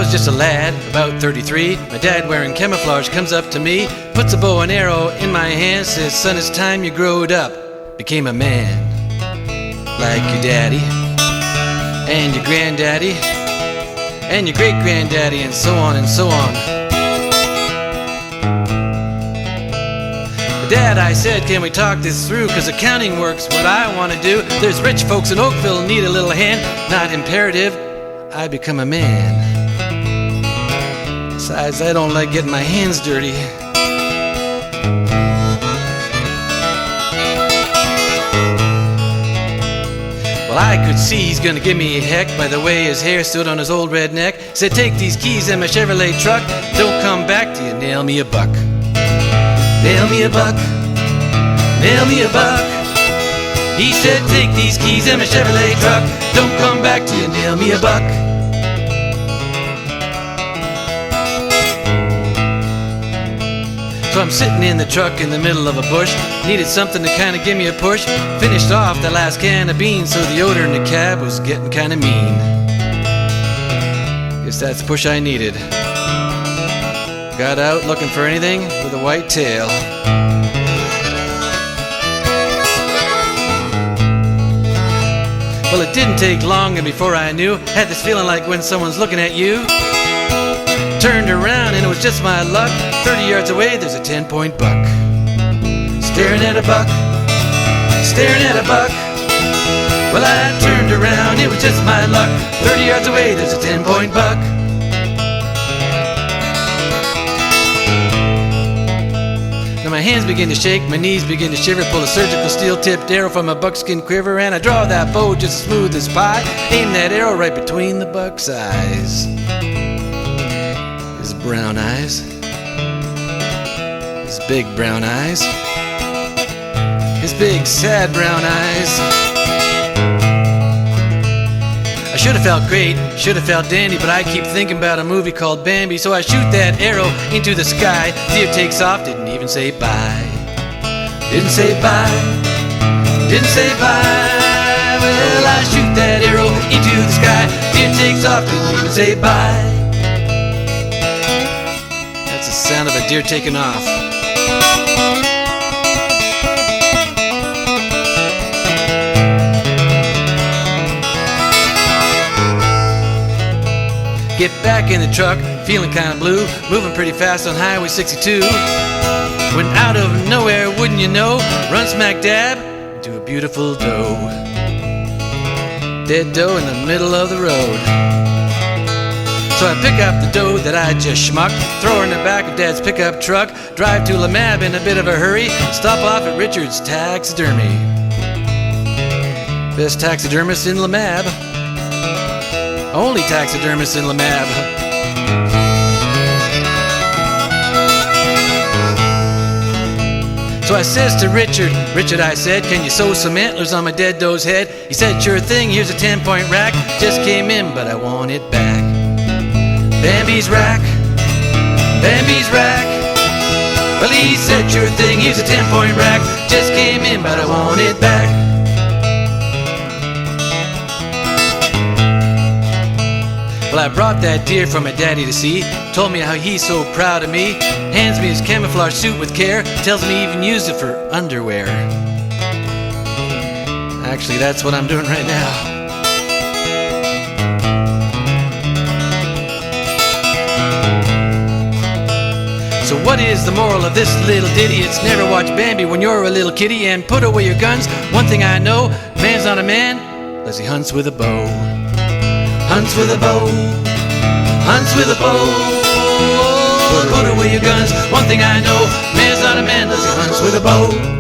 was just a lad, about 33. My dad, wearing camouflage, comes up to me, puts a bow and arrow in my hand, says, "Son, it's time you growed up, became a man, like your daddy, and your granddaddy, and your great-granddaddy, and so on and so on." "Dad," I said, "can we talk this through? 'Cause accounting works what I want to do. There's rich folks in Oakville need a little hand. Not imperative I become a man. Besides, I don't like getting my hands dirty." Well, I could see he's gonna give me a heck by the way his hair stood on his old red neck. Said, "Take these keys in my Chevrolet truck. Don't come back till you nail me a buck. Nail me a buck, nail me a buck." He said, "Take these keys in my Chevrolet truck. Don't come back till you nail me a buck." So I'm sitting in the truck in the middle of a bush. Needed something to kind of give me a push. Finished off the last can of beans, so the odor in the cab was getting kind of mean. Guess that's the push I needed. Got out looking for anything with a white tail. Well, it didn't take long, and before I knew, had this feeling like when someone's looking at you. Turned around and it was just my luck. 30 yards away there's a 10-point buck. Staring at a buck, staring at a buck. Well, I turned around, it was just my luck. 30 yards away there's a 10-point buck. Now my hands begin to shake, my knees begin to shiver. Pull a surgical steel-tipped arrow from a buckskin quiver, and I draw that bow just as smooth as pie. Aim that arrow right between the buck's eyes. His brown eyes, his big brown eyes, his big sad brown eyes. I should have felt great, should have felt dandy, but I keep thinking about a movie called Bambi. So I shoot that arrow into the sky. Deer takes off, didn't even say bye. Didn't say bye, didn't say bye. Well, I shoot that arrow into the sky. Deer takes off, didn't even say bye. That's the sound of a deer taking off. Get back in the truck, feeling kinda blue, moving pretty fast on Highway 62. When out of nowhere, wouldn't you know, run smack dab into a beautiful doe. Dead doe in the middle of the road. So I pick up the doe that I just schmucked, throw her in the back of Dad's pickup truck, drive to Lamab in a bit of a hurry, stop off at Richard's Taxidermy. Best taxidermist in Lamab. Only taxidermist in Lamab. So I says to Richard, I said, "Can you sew some antlers on my dead doe's head?" He said, "Sure thing, here's a 10-point rack. Just came in, but I want it back." Bambi's rack, Bambi's rack. Well, he said, "Sure thing, here's a 10-point rack. Just came in, but I want it back." Well, I brought that deer for my daddy to see. Told me how he's so proud of me. Hands me his camouflage suit with care. Tells me he even used it for underwear. Actually, that's what I'm doing right now. So what is the moral of this little ditty? It's never watch Bambi when you're a little kitty, and put away your guns. One thing I know, man's not a man unless he hunts with a bow. Hunts with a bow, hunts with a bow. Put away your guns. One thing I know, man's not a man unless he hunts with a bow.